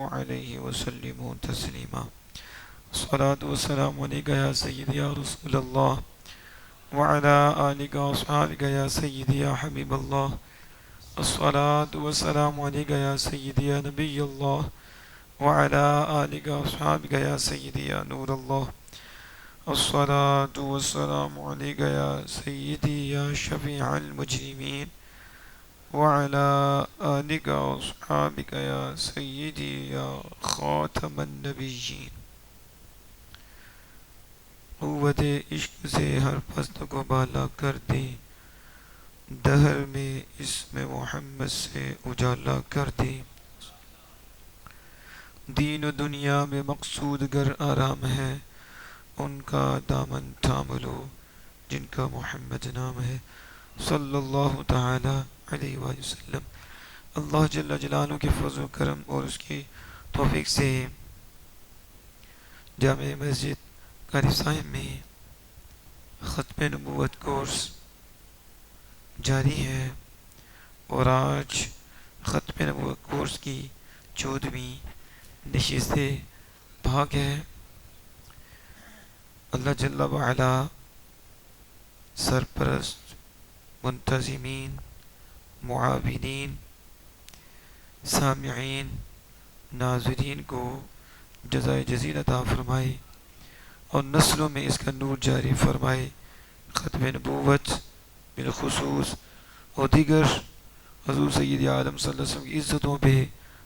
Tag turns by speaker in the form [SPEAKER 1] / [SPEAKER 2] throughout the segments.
[SPEAKER 1] علیہ وسلم تسلیما الصلاة والسلام علیکہ یا سیدی یا رسول اللہ وعلا آلکہ واصحابکہ یا سیدی یا حبیب اللہ الصلاة والسلام علیکہ یا سیدی یا نبی اللہ وعلا آلکہ واصحابکہ یا سیدی یا نور اللہ الصلاة والسلام علیکہ یا سیدی یا شفیع المجرمین وعلى آلك وأصحابك يا سيدي يا خاتم النبيين. قوت عشق سے ہر فصل کو بالا کر دے، دہر میں اسم محمد سے اجالا کر دے. دین و دنیا میں مقصود گر آرام ہے، ان کا دامن تھام لو جن کا محمد نام ہے صلی اللہ تعالی علیہ وآلہ وسلم. اللہ جل جلالہ کے فضل و کرم اور اس کی توفیق سے جامع مسجد قاری صاحب میں ختم نبوت کورس جاری ہے، اور آج ختم نبوت کورس کی 14ویں نشست بھاگ ہے. اللہ جل وعلا سرپرست، منتظمین، معاونین، سامعین، ناظرین کو جزائے جزیل عطا فرمائے اور نسلوں میں اس کا نور جاری فرمائے. ختم نبوت بالخصوص اور دیگر حضور سید عالم صلی اللہ علیہ وسلم کی عزتوں پہ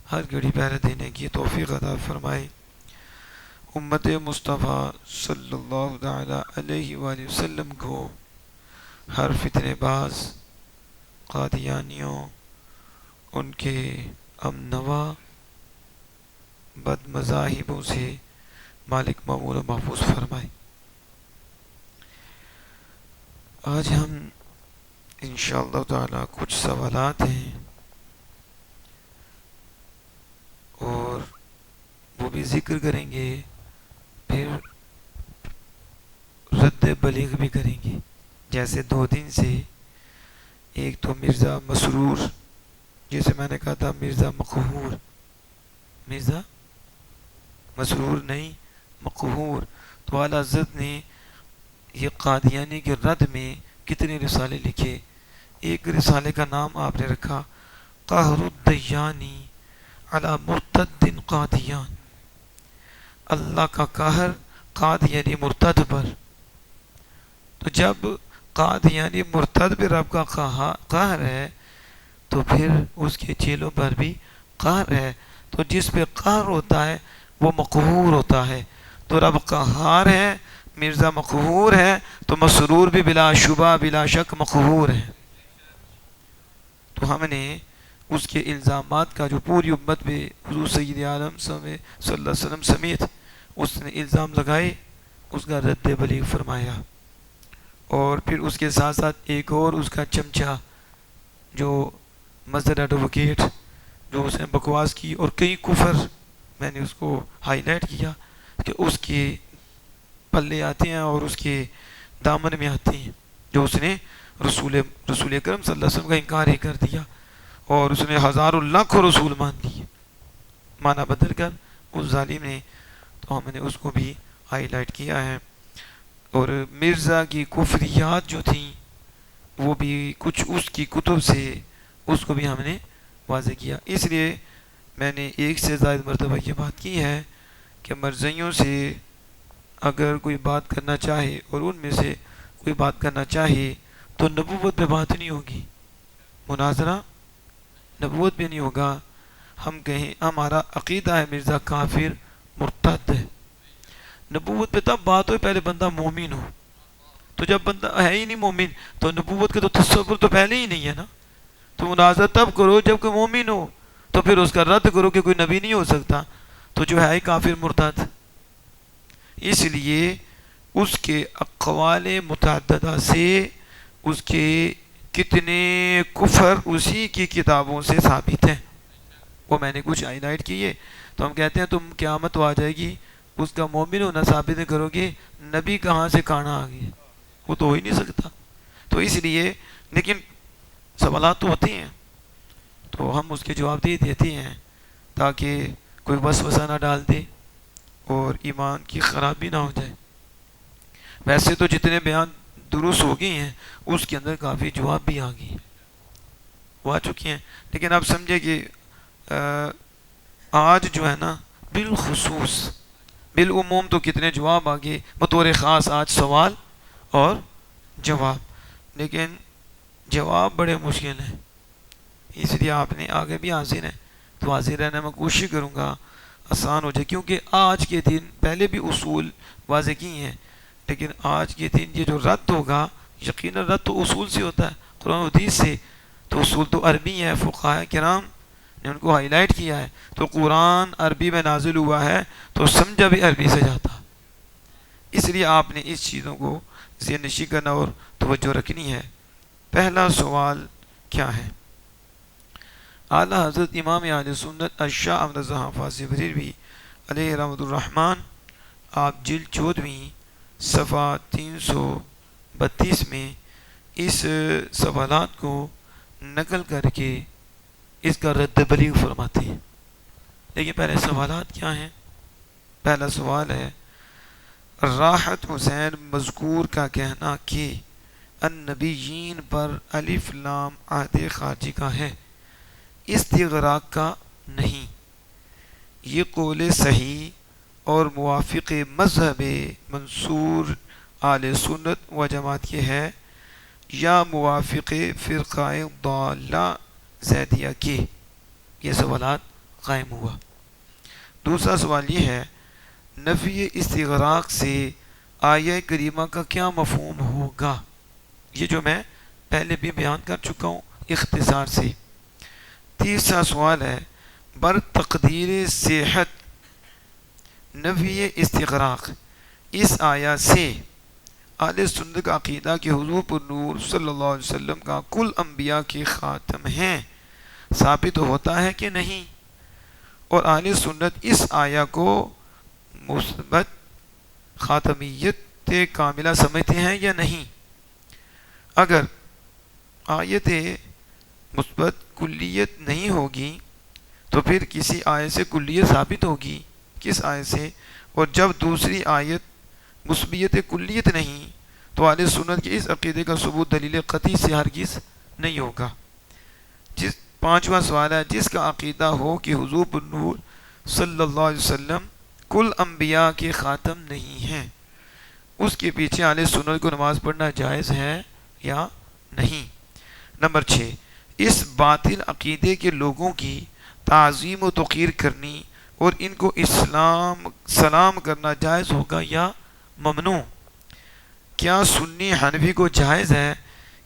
[SPEAKER 1] ہر گھڑی پہرا دینے کی توفیق عطا فرمائے. امت مصطفیٰ صلی اللہ تعالی علیہ وآلہ وسلم کو ہر فتنہ باز، قادیانیوں، ان کے امنوا بد مذاہبوں سے مالک معمول و محفوظ فرمائے. آج ہم انشاءاللہ تعالی کچھ سوالات ہیں اور وہ بھی ذکر کریں گے، پھر رد بلیغ بھی کریں گے. جیسے 2 دن سے ایک تو مرزا مسرور، جیسے میں نے کہا تھا مرزا مقہور، مرزا مسرور نہیں مقہور، تو اعلیٰ حضرت نے یہ قادیانی کے رد میں کتنے رسالے لکھے. ایک رسالے کا نام آپ نے رکھا قہر الدیانی علی مرتد قادیان، اللہ کا قہر قادیانی مرتد پر. تو جب قادیانی مرتد پہ رب کا قہر ہے تو پھر اس کے چیلوں پر بھی قہر ہے. تو جس پہ قہر ہوتا ہے وہ مقہور ہوتا ہے. تو رب قہار ہے، مرزا مقہور ہے، تو مسرور بھی بلا شبہ بلا شک مقہور ہے. تو ہم نے اس کے الزامات کا جو پوری امت پہ حضور سید عالم صلی اللہ علیہ وسلم سمیت اس نے الزام لگائے، اس کا رد بلیغ فرمایا. اور پھر اس کے ساتھ ساتھ ایک اور اس کا چمچہ جو مظہر ایڈوکیٹ، جو اس نے بکواس کی اور کئی کفر میں نے اس کو ہائی لائٹ کیا کہ اس کے پلے آتے ہیں اور اس کے دامن میں آتے ہیں، جو اس نے رسول اکرم صلی اللہ علیہ وسلم کا انکار ہی کر دیا اور اس نے ہزار اللہ کو رسول مان لیے، معنی بدل کر اس ظالم نے. تو ہم نے اس کو بھی ہائی لائٹ کیا ہے. اور مرزا کی کفریات جو تھیں وہ بھی کچھ اس کی کتب سے اس کو بھی ہم نے واضح کیا. اس لیے میں نے 1 سے زائد مرتبہ یہ بات کی ہے کہ مرزیوں سے اگر کوئی بات کرنا چاہے اور ان میں سے کوئی بات کرنا چاہے تو نبوت پہ بات نہیں ہوگی، مناظرہ نبوت پہ نہیں ہوگا. ہم کہیں ہمارا عقیدہ ہے مرزا کافر مرتد ہے، نبوت پہ تب بات ہو پہلے بندہ مومن ہو. تو جب بندہ ہے ہی نہیں مومن تو نبوت کا تو تصور تو پہلے ہی نہیں ہے نا. تو مناظرہ تب کرو جب کوئی مومن ہو، تو پھر اس کا رد کرو کہ کوئی نبی نہیں ہو سکتا، تو جو ہے ہی کافر مرتد. اس لیے اس کے اقوال متعددہ سے اس کے کتنے کفر اسی کی کتابوں سے ثابت ہیں، وہ میں نے کچھ ہائی لائٹ کیے. تو ہم کہتے ہیں تم قیامت آ جائے گی اس کا مومن ہونا ثابت کرو گے، نبی کہاں سے کہاں آ گیا، وہ تو ہو ہی نہیں سکتا. تو اس لیے لیکن سوالات تو ہوتے ہیں تو ہم اس کے جواب دے دیتے ہیں تاکہ کوئی وسوسہ نہ ڈال دے اور ایمان کی خرابی نہ ہو جائے۔ ویسے تو جتنے بیان درست ہو گئے ہیں اس کے اندر کافی جواب بھی آ گئے، وہ آ چکی ہیں، لیکن آپ سمجھے کہ آج جو ہے نا بالخصوص، بالعموم تو کتنے جواب آ گئے، بطور خاص آج سوال اور جواب، لیکن جواب بڑے مشکل ہیں، اس لیے آپ نے آگے بھی حاضر ہیں تو حاضر رہنے میں کوشش کروں گا آسان ہو جائے، کیونکہ آج کے دن پہلے بھی اصول واضح کی ہیں، لیکن آج کے دن یہ جو رد ہوگا یقیناً رد تو اصول سے ہوتا ہے، قرآن و حدیث سے، تو اصول تو عربی ہے، فقہاء کرام نے ان کو ہائی لائٹ کیا ہے، تو قرآن عربی میں نازل ہوا ہے تو سمجھا بھی عربی سے جاتا، اس لیے آپ نے اس چیزوں کو ذہن نشین کرنا اور توجہ رکھنی ہے۔ پہلا سوال کیا ہے؟ اعلیٰ حضرت امام اہل سنت الشاہ احمد رضا فاضل بریلوی علیہ رحمۃ الرحمن، آپ جلد 14 صفحہ 332 میں اس سوالات کو نقل کر کے اس کا رد بلیغ فرماتے ہیں۔ لیکن پہلے سوالات کیا ہیں؟ پہلا سوال ہے راحت حسین مذکور کا کہنا کہ النبیین پر الف لام عہد خارجی کا ہے، استغراق کا نہیں، یہ قول صحیح اور موافق مذہب منصور اہل سنت و جماعت کے ہے یا موافق فرقہ ضالہ زیدیہ کے؟ یہ سوالات قائم ہوا۔ دوسرا سوال یہ ہے نفی استغراق سے آیہ کریمہ کا کیا مفہوم ہوگا؟ یہ جو میں پہلے بھی بیان کر چکا ہوں اختصار سے۔ تیسرا سوال ہے بر تقدیر صحت نفی استغراق اس آیہ سے اہل سنت کا عقیدہ کہ حضور پر نور صلی اللہ علیہ وسلم کا کل انبیاء کے خاتم ہیں ثابت ہوتا ہے کہ نہیں؟ اور اہل سنت اس آیہ کو مثبت خاتمیت کاملہ سمجھتے ہیں یا نہیں؟ اگر آیت مثبت کلیت نہیں ہوگی تو پھر کسی آیت سے کلیت ثابت ہوگی، کس آیت سے؟ اور جب دوسری آیت مثبیت کلیت نہیں تو اہل سنت کے اس عقیدے کا ثبوت دلیل قطعی سے ہرگز نہیں ہوگا۔ پانچواں سوال ہے جس کا عقیدہ ہو کہ حضور پر نور صلی اللہ علیہ وسلم کل انبیاء کے خاتم نہیں ہیں، اس کے پیچھے اہل سنت کو نماز پڑھنا جائز ہے یا نہیں؟ نمبر 6 اس باطل عقیدے کے لوگوں کی تعظیم و توقیر کرنی اور ان کو سلام کرنا جائز ہوگا یا ممنوع؟ کیا سنی حنفی کو جائز ہے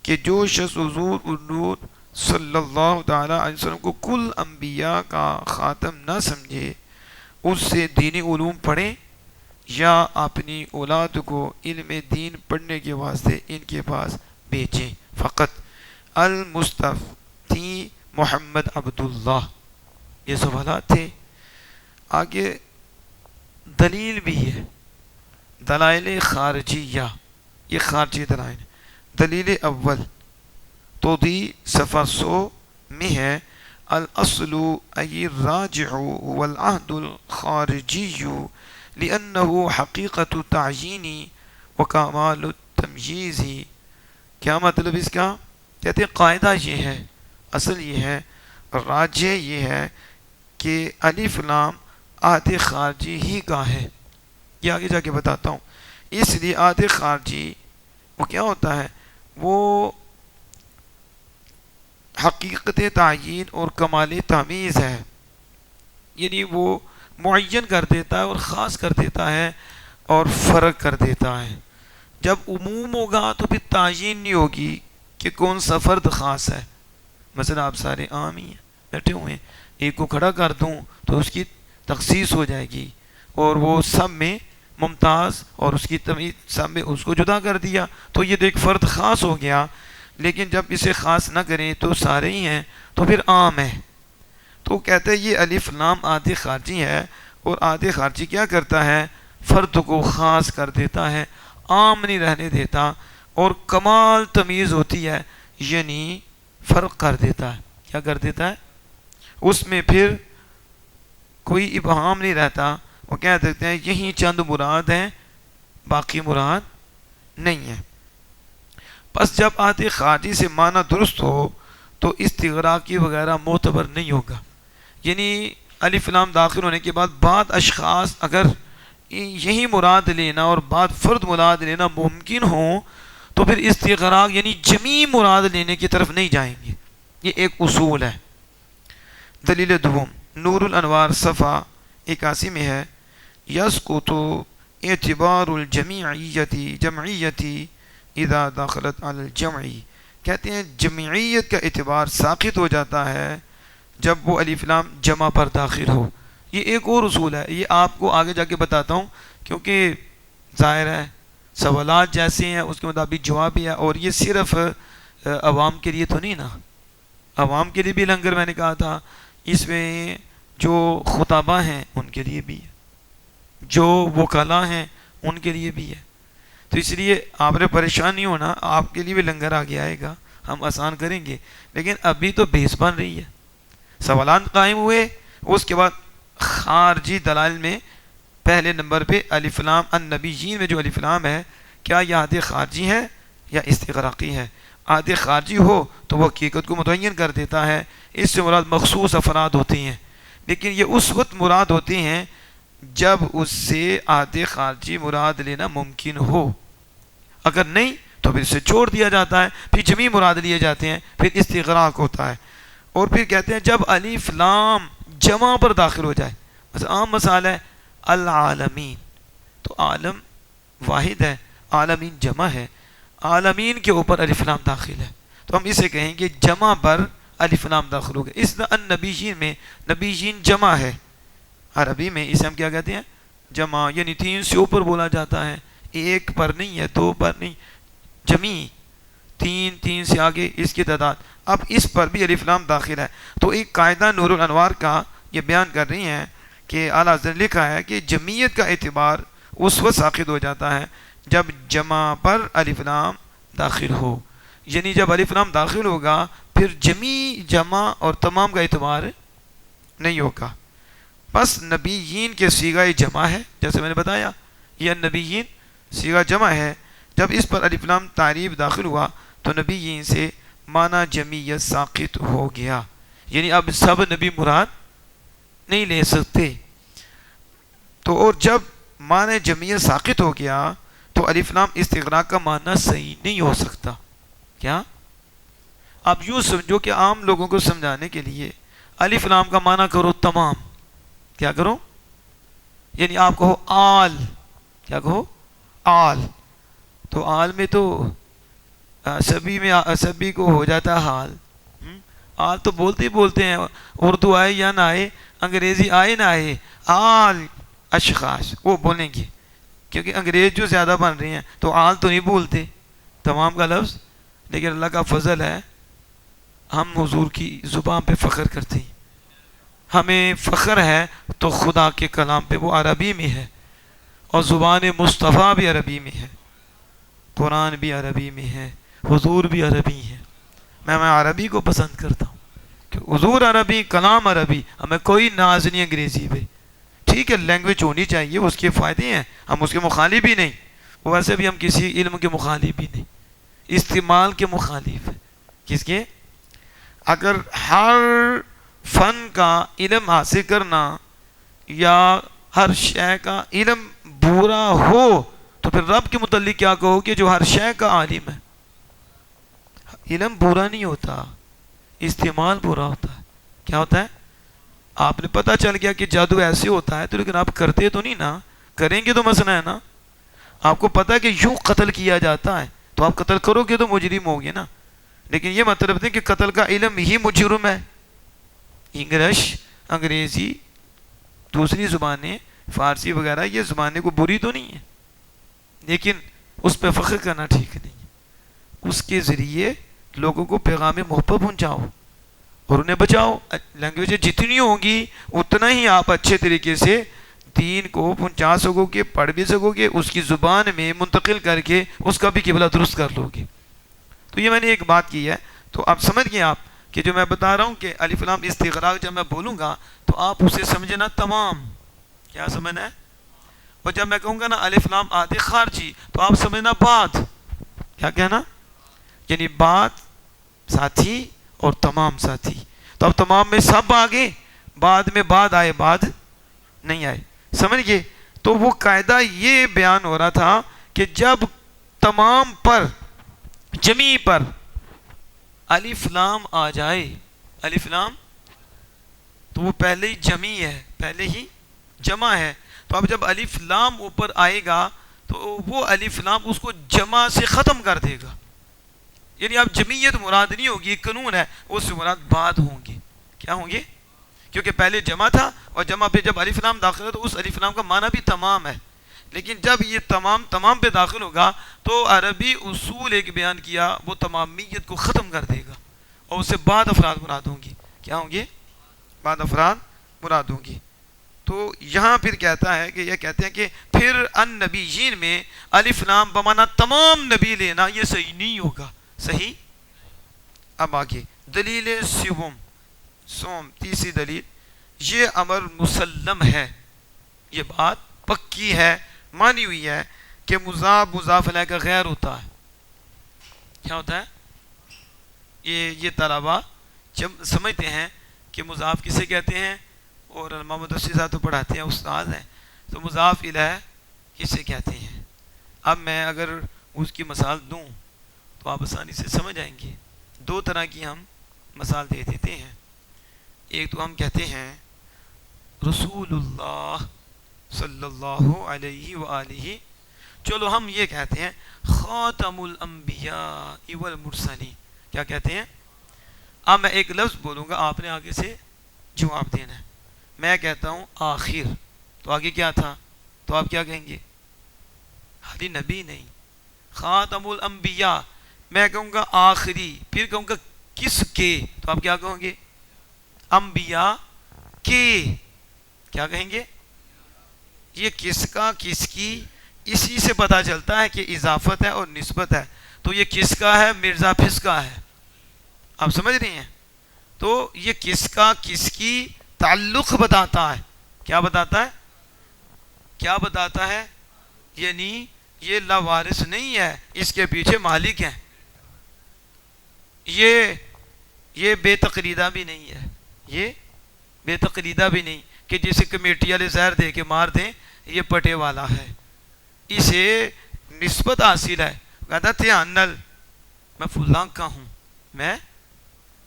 [SPEAKER 1] کہ جو شخص حضور نور صلی اللہ تعالی علیہ وسلم کو کل انبیاء کا خاتم نہ سمجھے اس سے دینی علوم پڑھے یا اپنی اولاد کو علم دین پڑھنے کے واسطے ان کے پاس بھیجیں؟ فقط المستفتی محمد عبداللہ۔ یہ سوالات تھے۔ آگے دلیل بھی ہے، دلائل خارجیہ، یہ خارجی دلائل۔ دلیل اول تو دی صفحہ 100 میں ہے الاصل ای الراجع والعہد الخارجی لأنه حقیقت تعیینی وکمال التمییز۔ کیا مطلب اس کا؟ کہتے ہیں قاعدہ یہ ہے، اصل یہ ہے، راجع یہ ہے کہ الف لام عہد خارجی ہی کا ہے، یہ آگے جا کے بتاتا ہوں۔ اس لیے عہد خارجی وہ کیا ہوتا ہے؟ وہ حقیقت تعیین اور کمال تمییز ہے، یعنی وہ معین کر دیتا ہے اور خاص کر دیتا ہے اور فرق کر دیتا ہے۔ جب عموم ہوگا تو پھر تعیین نہیں ہوگی کہ کون سا فرد خاص ہے۔ مثلا آپ سارے عام ہی ہیں، بیٹھے ہوئے ہیں، ایک کو کھڑا کر دوں تو اس کی تخصیص ہو جائے گی اور وہ سب میں ممتاز، اور اس کی تمیز سب میں اس کو جدا کر دیا تو یہ ایک فرد خاص ہو گیا۔ لیکن جب اسے خاص نہ کریں تو سارے ہی ہیں تو پھر عام ہے۔ تو کہتے ہیں یہ الف لام عہد خارجی ہے، اور عہد خارجی کیا کرتا ہے؟ فرد کو خاص کر دیتا ہے، عام نہیں رہنے دیتا، اور کمال تمیز ہوتی ہے یعنی فرق کر دیتا ہے۔ کیا کر دیتا ہے؟ اس میں پھر کوئی ابہام نہیں رہتا، وہ کہہ دیتے ہیں یہی چند مراد ہیں، باقی مراد نہیں ہے۔ پس جب آتے خارجی سے معنی درست ہو تو استغراقی وغیرہ معتبر نہیں ہوگا، یعنی الف لام داخل ہونے کے بعد بعض اشخاص اگر یہی مراد لینا اور بعض فرد مراد لینا ممکن ہو تو پھر استغراق یعنی جمیع مراد لینے کی طرف نہیں جائیں گے، یہ ایک اصول ہے۔ دلیل دوم نور الانوار صفحہ 81 میں ہے، یسقط اعتبار الجمعیتی جمعیتی اذا دخلت علی الجمعی، کہتے ہیں جمعیت کا اعتبار ساقط ہو جاتا ہے جب وہ الف لام جمع پر داخل ہو۔ یہ ایک اور اصول ہے، یہ آپ کو آگے جا کے بتاتا ہوں، کیونکہ ظاہر ہے سوالات جیسے ہیں اس کے مطابق جواب بھی ہے، اور یہ صرف عوام کے لیے تو نہیں نا، عوام کے لیے بھی لنگر میں نے کہا تھا، اس میں جو خطبہ ہیں ان کے لیے بھی ہے، جو وکلاء ہیں ان کے لیے بھی ہے، تو اس لیے آپ نے پریشان نہیں ہونا، آپ کے لیے بھی لنگر آگے آئے گا، ہم آسان کریں گے، لیکن ابھی تو بیس بن رہی ہے، سوالات قائم ہوئے، اس کے بعد خارجی دلائل میں پہلے نمبر پہ الف لام النبیین میں جو الف لام ہے، کیا یہ عہد خارجی ہے یا استغراقی ہے؟ عہد خارجی ہو تو وہ حقیقت کو متعین کر دیتا ہے، اس سے مراد مخصوص افراد ہوتی ہیں، لیکن یہ اس وقت مراد ہوتی ہیں جب اس سے عہد خارجی مراد لینا ممکن ہو، اگر نہیں تو پھر اسے چھوڑ دیا جاتا ہے، پھر جمیع مراد لیے جاتے ہیں، پھر استغراق ہوتا ہے۔ اور پھر کہتے ہیں جب الف لام جمع پر داخل ہو جائے، مثلا عام مثال ہے العالمین، تو عالم واحد ہے، عالمین جمع ہے، عالمین کے اوپر الف لام داخل ہے، تو ہم اسے کہیں گے جمع پر الف لام داخل ہو گیا۔ اس طرح النبیین میں نبیین جمع ہے، عربی میں اسے ہم کیا کہتے ہیں؟ جمع، یعنی 3 سے اوپر بولا جاتا ہے، 1 پر نہیں ہے، 2 پر نہیں، جمیع 3 سے آگے اس کی تعداد، اب اس پر بھی الف لام داخل ہے۔ تو ایک قاعدہ نور الانوار کا یہ بیان کر رہی ہیں کہ اعلیٰ حضرت نے لکھا ہے کہ جمعیت کا اعتبار اس وقت ساقط ہو جاتا ہے جب جمع پر الف لام داخل ہو، یعنی جب الف لام داخل ہوگا پھر جمیع جمع اور تمام کا اعتبار نہیں ہوگا۔ بس نبیین کے صیغہ جمع ہے، جیسے میں نے بتایا یہ نبیین صیغہ جمع ہے، جب اس پر الف لام تعریف داخل ہوا تو نبیین سے معنی جمعیت ساقط ہو گیا، یعنی اب سب نبی مراد نہیں لے سکتے۔ تو اور جب معنی جمعیت ساقط ہو گیا تو الف لام استغراق کا معنی صحیح نہیں ہو سکتا۔ کیا؟ اب یوں سمجھو کہ عام لوگوں کو سمجھانے کے لیے الف لام کا معنی کرو تمام، کیا کرو؟ یعنی آپ کہو آل، کیا کہو؟ آل، تو آل میں تو سبھی میں سبھی کو ہو جاتا ہے حال، آل تو بولتے ہی بولتے ہیں، اردو آئے یا نہ آئے، انگریزی آئے نہ آئے، آل اشخاص وہ بولیں گے، کیونکہ انگریز جو زیادہ بن رہے ہیں تو آل تو نہیں بولتے تمام کا لفظ، لیکن اللہ کا فضل ہے ہم حضور کی زبان پہ فخر کرتے ہیں، ہمیں فخر ہے تو خدا کے کلام پہ، وہ عربی میں ہے اور زبان مصطفیٰ بھی عربی میں ہے، قرآن بھی عربی میں ہے، حضور بھی عربی ہے، میں عربی کو پسند کرتا ہوں کہ حضور عربی، کلام عربی، ہمیں کوئی ناز نہیں انگریزی پہ، ٹھیک ہے لینگویج ہونی چاہیے، اس کے فائدے ہیں، ہم اس کے مخالف بھی نہیں، ویسے بھی ہم کسی علم کے مخالف بھی نہیں، استعمال کے مخالف ہے، کس کے؟ اگر ہر فن کا علم حاصل کرنا یا ہر شے کا علم برا ہو تو پھر رب کے متعلق کیا کہو کہ جو ہر شے کا عالم ہے؟ علم برا نہیں ہوتا، استعمال برا ہوتا ہے۔ کیا ہوتا ہے؟ آپ نے پتہ چل گیا کہ جادو ایسے ہوتا ہے تو لیکن آپ کرتے تو نہیں نا، کریں گے تو مسئلہ ہے نا، آپ کو پتہ ہے کہ یوں قتل کیا جاتا ہے تو آپ قتل کرو گے تو مجرم ہوگے نا، لیکن یہ مطلب نہیں کہ قتل کا علم ہی مجرم ہے۔ انگلش، انگریزی، دوسری زبانیں، فارسی وغیرہ یہ زبانیں کو بری تو نہیں ہیں، لیکن اس پہ فخر کرنا ٹھیک نہیں ہے، اس کے ذریعے لوگوں کو پیغام محبت پہنچاؤ اور انہیں بچاؤ۔ لینگویجیں جتنی ہوں گی اتنا ہی آپ اچھے طریقے سے دین کو پہنچا سکو گے، پڑھ بھی سکو گے، اس کی زبان میں منتقل کر کے اس کا بھی قبلہ درست کر لو گے۔ تو یہ میں نے ایک بات کی ہے، تو آپ سمجھ گئے آپ کہ کہ جو میں بتا رہا ہوں کہ الف لام استغراق جب میں بولوں گا تو آپ اسے سمجھنا تمام. کیا سمجھنا ہے؟ اور جب میں کہوں گا نا الف لام عاد خارجی تو آپ سمجھنا بعد. کیا کہنا؟ یعنی بعد ساتھی اور تمام ساتھی. تو اب تمام میں سب آگے، بعد میں بعد آئے بعد نہیں آئے. سمجھ گئے؟ تو وہ قاعدہ یہ بیان ہو رہا تھا کہ جب تمام پر جمی پر الف لام آ جائے، الف لام تو وہ پہلے ہی جمی ہے، پہلے ہی جمع ہے. تو اب جب الف لام اوپر آئے گا تو وہ الف لام اس کو جمع سے ختم کر دے گا. یعنی اب جمعیت مراد نہیں ہوگی، قانون ہے، اس سے مراد بعد ہوں گے. کیا ہوں گے؟ کیونکہ پہلے جمع تھا اور جمع پہ جب الف لام داخل ہے تو اس الف لام کا معنی بھی تمام ہے. لیکن جب یہ تمام پہ داخل ہوگا تو عربی اصول ایک بیان کیا، وہ تمامیت کو ختم کر دے گا اور اس سے بعد افراد مراد ہوں گی. کیا ہوں گے؟ بعد افراد مراد ہوں گی. تو یہاں پھر کہتا ہے کہ یہ کہتے ہیں کہ پھر ان نبیین میں الف لام بمانا تمام نبی لینا یہ صحیح نہیں ہوگا. صحیح؟ اب آگے دلیل سوم تیسری دلیل، یہ امر مسلم ہے، یہ بات پکی ہے، مانی ہوئی ہے کہ مضاف مضاف الیہ کا غیر ہوتا ہے. کیا ہوتا ہے؟ یہ طلبہ جب سمجھتے ہیں کہ مضاف کسے کہتے ہیں، اور محمد رشید صاحب تو پڑھاتے ہیں، استاد ہیں، تو مضاف الیہ کسے کہتے ہیں. اب میں اگر اس کی مثال دوں تو آپ آسانی سے سمجھ جائیں گے. دو طرح کی ہم مثال دے دیتے ہیں. ایک تو ہم کہتے ہیں رسول اللہ صلی اللہ علیہ وآلہ، چلو ہم یہ کہتے ہیں خاتم الانبیاء والمرسلین. کیا کہتے ہیں؟ اب میں ایک لفظ بولوں گا، آپ نے آگے سے جواب دینا ہے. میں کہتا ہوں آخر، تو آگے کیا تھا؟ تو آپ کیا کہیں گے؟ حالی نبی نہیں، خاتم الانبیاء. میں کہوں گا آخری، پھر کہوں گا کس کے، تو آپ کیا کہوں گے؟ انبیاء کے. کیا کہیں گے؟ یہ کس کا، کس کی، اسی سے پتہ چلتا ہے کہ اضافت ہے اور نسبت ہے. تو یہ کس کا ہے؟ مرزا پھس کا ہے. آپ سمجھ رہی ہیں؟ تو یہ کس کا، کس کی تعلق بتاتا ہے. کیا بتاتا ہے؟ کیا بتاتا ہے؟ یعنی یہ لاوارث نہیں ہے، اس کے پیچھے مالک ہیں. یہ بے تقلیدہ بھی نہیں ہے، یہ بے تقلیدہ بھی نہیں کہ جسے کمیٹی والے زہر دے کے مار دیں یہ پٹے والا ہے. اسے نسبت حاصل ہے. کہتا دھیان نل میں فلاں کا ہوں، میں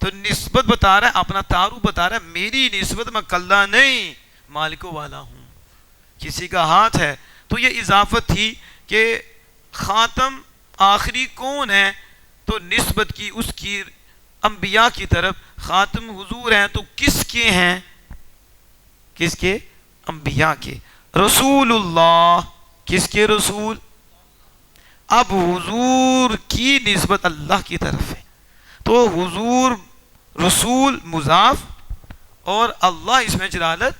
[SPEAKER 1] تو نسبت بتا رہا ہے، اپنا تعارف بتا رہا ہے، میری نسبت میں کلہ نہیں، مالکوں والا ہوں، کسی کا ہاتھ ہے. تو یہ اضافت تھی کہ خاتم آخری کون ہے، تو نسبت کی اس کی انبیاء کی طرف. خاتم حضور ہیں تو کس کے ہیں؟ کس کے؟ انبیاء کے. رسول اللہ، کس کے رسول؟ اب حضور کی نسبت اللہ کی طرف ہے، تو حضور رسول مضاف اور اللہ اس میں جلالت،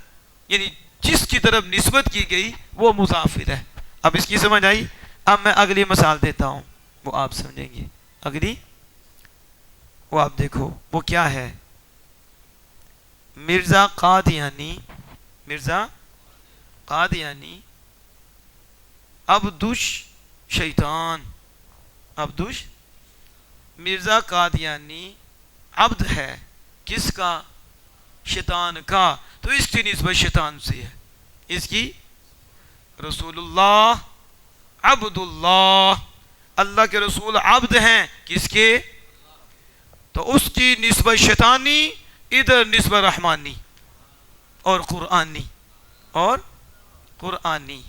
[SPEAKER 1] یعنی جس کی طرف نسبت کی گئی وہ مضافر ہے. اب اس کی سمجھ آئی؟ اب میں اگلی مثال دیتا ہوں، وہ آپ سمجھیں گے. اگلی وہ آپ دیکھو وہ کیا ہے. مرزا قادیانی، مرزا قادیانی عبدش شیطان، عبدش، مرزا قادیانی عبد ہے کس کا؟ شیطان کا. تو اس کی نسبت شیطان سے ہے. اس کی رسول اللہ عبد اللہ، اللہ کے رسول عبد ہیں کس کے؟ تو اس کی نسبت شیطانی، ادھر نسبت رحمانی اور قرآنی اور قرآنی.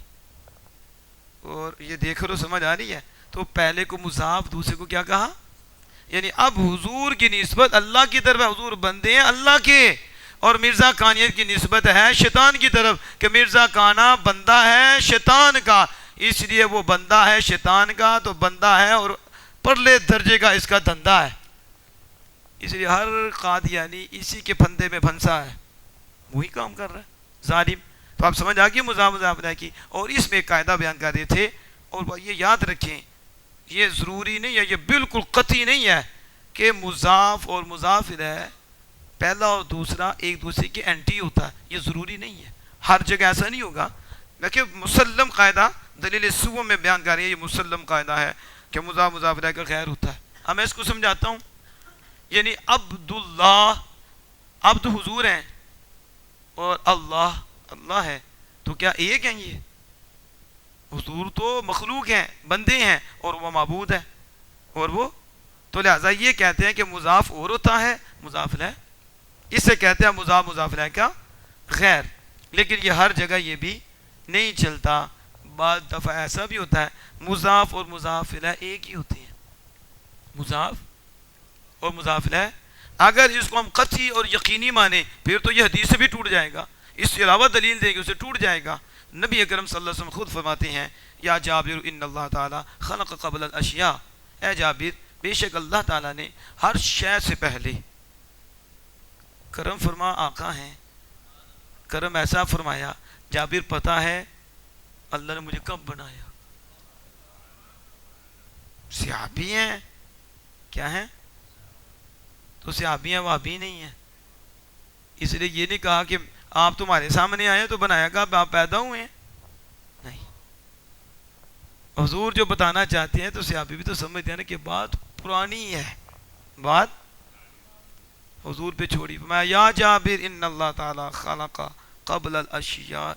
[SPEAKER 1] اور یہ دیکھ رہو سمجھ آ رہی ہے؟ تو پہلے کو مضاف، دوسرے کو کیا کہا؟ یعنی اب حضور کی نسبت اللہ کی طرف، حضور بندے ہیں اللہ کے، اور مرزا کانیت کی نسبت ہے شیطان کی طرف کہ مرزا کانا بندہ ہے شیطان کا، اس لیے وہ بندہ ہے شیطان کا، تو بندہ ہے اور پرلے درجے کا اس کا دھندا ہے. اس لیے ہر قادیانی اسی کے پھندے میں پھنسا ہے، وہی کام کر رہا ہے ظالم. تو آپ سمجھ آگئی مضاف الیہ کی. اور اس میں قاعدہ بیان کر رہے تھے، اور یہ یاد رکھیں، یہ ضروری نہیں ہے، یہ بالکل قطعی نہیں ہے کہ مضاف اور مضاف الیہ پہلا اور دوسرا ایک دوسرے کے اینٹی ہوتا ہے، یہ ضروری نہیں ہے، ہر جگہ ایسا نہیں ہوگا، لیکن مسلم قاعدہ دلیل سو میں بیان کر رہی ہے، یہ مسلم قاعدہ ہے کہ مضاف مضاف الیہ کا غیر ہوتا ہے۔ اب میں اس کو سمجھاتا ہوں، یعنی عبداللہ، عبد حضور ہیں اور اللہ اللہ ہے، تو کیا ایک ہیں؟ یہ حضور تو مخلوق ہیں، بندے ہیں، اور وہ معبود ہے، اور وہ تو لہٰذا یہ کہتے ہیں کہ مضاف اور ہوتا ہے مضاف الیہ، اس سے کہتے ہیں مضاف مضاف الیہ کا غیر، لیکن یہ ہر جگہ یہ بھی نہیں چلتا، بعض دفعہ ایسا بھی ہوتا ہے مضاف اور مضاف الیہ ایک ہی ہوتے ہیں، مضاف اور مضاف الیہ، اگر اس کو ہم قطعی اور یقینی مانیں پھر تو یہ حدیث سے بھی ٹوٹ جائے گا، اس کے علاوہ دلیل دیں گے اسے ٹوٹ جائے گا۔ نبی اکرم صلی اللہ علیہ وسلم خود فرماتے ہیں یا جابر ان اللہ تعالی خلق قبل الاشیاء، اے جابر بے شک اللہ تعالیٰ نے ہر شے سے پہلے، کرم فرما آقا ہیں، کرم ایسا فرمایا، جابر پتہ ہے اللہ نے مجھے کب بنایا، صحابی ہیں، کیا ہیں؟ تو صحابی ہیں، وہابی نہیں ہیں، اس لیے یہ نہیں کہا کہ آپ تمہارے سامنے آئے تو بنایا کب، آپ پیدا ہوئے ہیں، نہیں، حضور جو بتانا چاہتے ہیں تو صحابی بھی تو سمجھتے ہیں نا کہ بات پرانی ہے، بات حضور پہ چھوڑی، فرمایا یا جابر ان اللہ تعالی خلق قبل الاشیاء،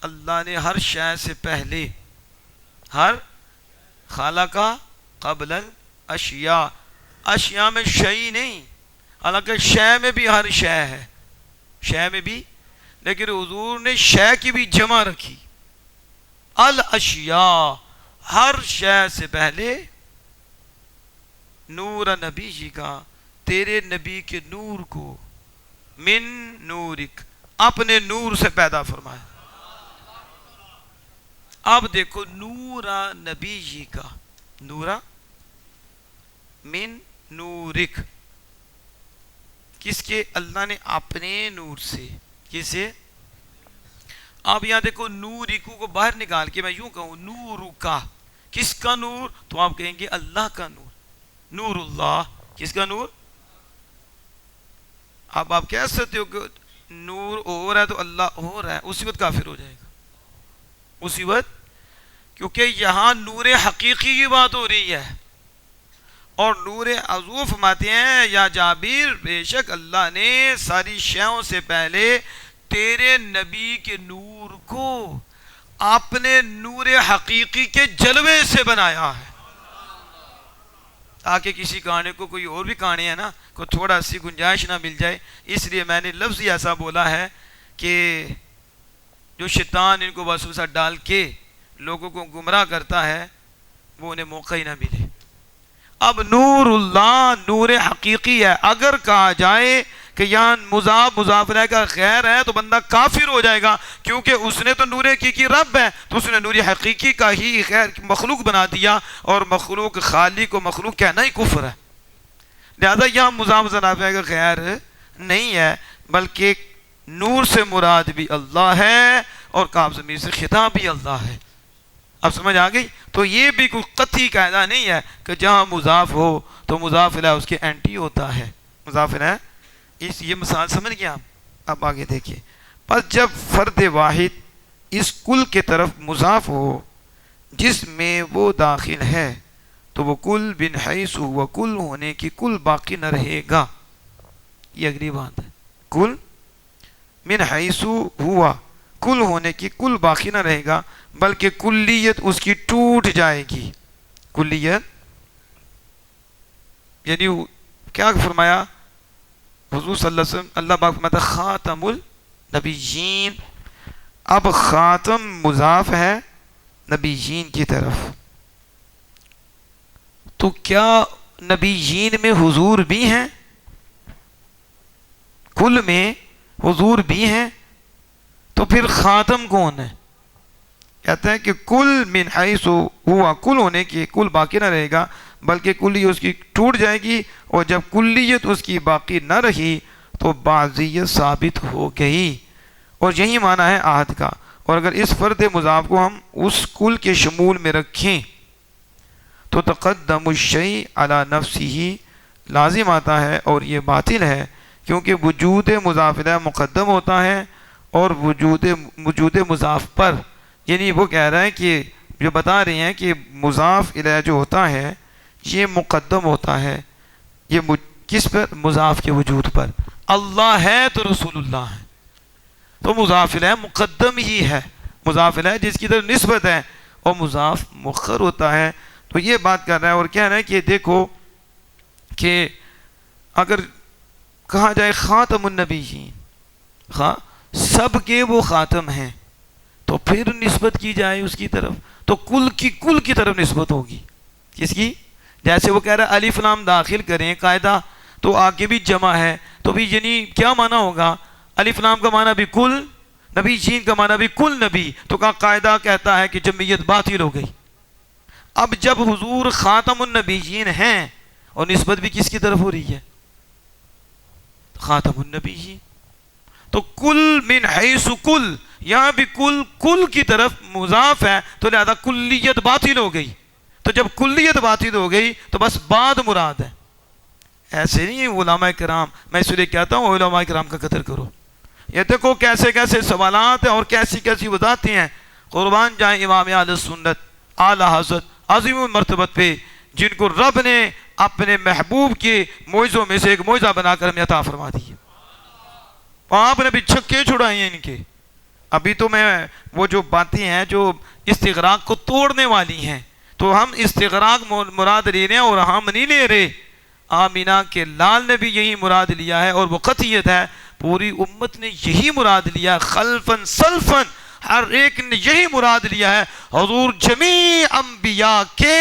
[SPEAKER 1] اللہ نے ہر شے سے پہلے، ہر خلق قبل الاشیاء، اشیاء میں شیء نہیں، حالانکہ شے میں بھی ہر شے ہے، شے میں بھی، لیکن حضور نے شے کی بھی جمع رکھی، الاشیاء، ہر شے سے پہلے نور نبی جی کا، تیرے نبی کے نور کو، من نورک، اپنے نور سے پیدا فرمایا۔ اب دیکھو نورا نبی جی کا، نورا من نورک، کس کے؟ اللہ نے اپنے نور سے، کسے؟ اب یہاں دیکھو نورکو کو باہر نکال کے میں یوں کہوں نورو کا، کس کا نور؟ تو آپ کہیں گے اللہ کا نور، نور اللہ، کس کا نور؟ اب آپ کہہ سکتے ہو کہ نور ہو رہا ہے تو اللہ ہو رہا ہے، اسی وقت کافر ہو جائے گا، اسی وقت، کیونکہ یہاں نور حقیقی کی بات ہو رہی ہے، اور نور عظوف فرماتے ہیں یا جابر بے شک اللہ نے ساری شیوں سے پہلے تیرے نبی کے نور کو اپنے نور حقیقی کے جلوے سے بنایا ہے، تاکہ کسی گانے کو کوئی اور بھی گانے ہیں نا کو تھوڑا سی گنجائش نہ مل جائے، اس لیے میں نے لفظ ہی ایسا بولا ہے کہ جو شیطان ان کو وسوسہ ڈال کے لوگوں کو گمراہ کرتا ہے وہ انہیں موقع ہی نہ ملے۔ اب نور اللہ نور حقیقی ہے، اگر کہا جائے کہ یہاں مضاف مضاف الیہ کا غیر ہے تو بندہ کافر ہو جائے گا، کیونکہ اس نے تو نور حقیقی رب ہے تو اس نے نور حقیقی کا ہی غیر مخلوق بنا دیا، اور مخلوق خالق کو مخلوق کہنا ہی کفر ہے، لہذا یہاں مضاف مضاف الیہ کا غیر نہیں ہے، بلکہ نور سے مراد بھی اللہ ہے اور کاف ضمیر سے خطاب بھی اللہ ہے۔ اب سمجھ آ گئی؟ تو یہ بھی کوئی قطعی قاعدہ نہیں ہے کہ جہاں مضاف ہو تو مضاف الیہ اس کے اینٹی ہوتا ہے، مضاف الیہ، اس یہ مثال سمجھ گیا آپ؟ اب آگے دیکھیے، پس جب فرد واحد اس کل کے طرف مضاف ہو جس میں وہ داخل ہے تو وہ کل بن حیث ہوا، کل ہونے کی کل باقی نہ رہے گا، یہ اگلی بات ہے، کل من حیث ہوا، کل ہونے کی کل باقی نہ رہے گا بلکہ کلیت اس کی ٹوٹ جائے گی، کلیت یعنی کیا فرمایا حضور صلی اللہ علیہ وسلم، اللہ پاک فرماتا خاتم النبیین، اب خاتم مضاف ہے نبیین کی طرف، تو کیا نبیین میں حضور بھی ہیں؟ کل میں حضور بھی ہیں، تو پھر خاتم کون ہے؟ کہتے ہیں کہ کل من حیث ہوا، کل ہونے کی کل باقی نہ رہے گا بلکہ کلیت اس کی ٹوٹ جائے گی، اور جب کلیت اس کی باقی نہ رہی تو بعضیت ثابت ہو گئی، اور یہی معنی ہے عہد کا، اور اگر اس فرد مضاف کو ہم اس کل کے شمول میں رکھیں تو تقدم الشیء علی نفسہ لازم آتا ہے اور یہ باطل ہے، کیونکہ وجود مضاف الیہ مقدم ہوتا ہے اور وجود مضاف پر، یعنی وہ کہہ رہا ہے کہ جو بتا رہے ہیں کہ مضاف الیہ جو ہوتا ہے یہ مقدم ہوتا ہے، یہ کس پر؟ مضاف کے وجود پر۔ اللہ ہے تو رسول اللہ ہے، تو مضاف الیہ مقدم ہی ہے، مضاف الیہ جس کی طرف نسبت ہے، اور مضاف مؤخر ہوتا ہے۔ تو یہ بات کر رہا ہے اور کہہ رہا ہے کہ دیکھو کہ اگر کہا جائے خاتم النبیین، سب کے وہ خاتم ہیں، تو پھر نسبت کی جائے اس کی طرف تو کل کی طرف نسبت ہوگی۔ کس کی؟ جیسے وہ کہہ رہا ہے الف لام داخل کریں قاعدہ، تو آگے بھی جمع ہے، تو بھی یعنی کیا معنی ہوگا؟ الف لام کا معنی بھی کل، نبی جین کا معنی بھی کل نبی، تو قاعدہ کہتا ہے کہ جمعیت باطل ہو گئی۔ اب جب حضور خاتم النبیین ہیں اور نسبت بھی کس کی طرف ہو رہی ہے؟ خاتم النبیین، تو کل من حیث کل، یہاں بھی کل کی طرف مضاف ہے، تو لہذا کلیت باطل ہو گئی۔ تو جب کلیت باطل ہو گئی تو بس بعد مراد ہے، ایسے نہیں علماء کرام، میں اس لیے کہتا ہوں علماء کرام کا قدر کرو۔ یہ دیکھو کیسے کیسے سوالات ہیں اور کیسی کیسی وضاحتیں ہیں، قربان جائیں امام اہل سنت اعلی حضرت عظیم المرتبت پہ، جن کو رب نے اپنے محبوب کے معجزوں میں سے ایک معجزہ بنا کر ہمیں عطا فرما دی ہے۔ آپ نے بھی چھکے چھڑائے ہیں ان کے۔ ابھی تو میں وہ جو باتیں ہیں جو استغراق کو توڑنے والی ہیں، تو ہم استغراق مراد لے رہے ہیں اور ہم نہیں لے رہے، آمینہ کے لال نے بھی یہی مراد لیا ہے، اور وہ قطعیت ہے پوری امت نے یہی مراد لیا، خلفاً سلفاً ہر ایک نے یہی مراد لیا ہے۔ حضور جمیع انبیاء کے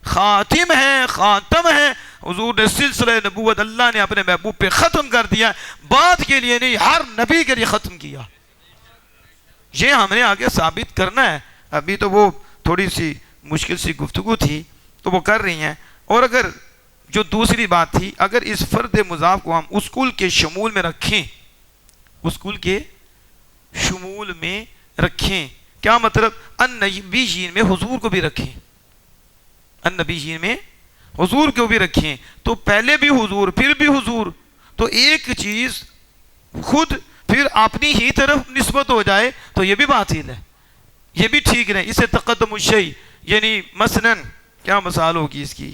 [SPEAKER 1] خاتم ہیں، خاتم ہیں، حضور نے سلسلہ نبوت اللہ نے اپنے محبوب پہ ختم کر دیا، بات کے لیے نہیں، ہر نبی کے لیے ختم کیا۔ یہ ہم نے آگے ثابت کرنا ہے، ابھی تو وہ تھوڑی سی مشکل سی گفتگو تھی تو وہ کر رہی ہیں۔ اور اگر جو دوسری بات تھی، اگر اس فرد مضاف کو ہم اسکول کے شمول میں رکھیں، اسکول کے شمول میں رکھیں، کیا مطلب؟ النبیین میں حضور کو بھی رکھیں، النبیین میں حضور کو بھی رکھیں، تو پہلے بھی حضور پھر بھی حضور، تو ایک چیز خود پھر اپنی ہی طرف نسبت ہو جائے تو یہ بھی باطل ہے، یہ بھی ٹھیک نہیں۔ اسے تقدم الشیء، یعنی مثلاً کیا مثال ہوگی اس کی؟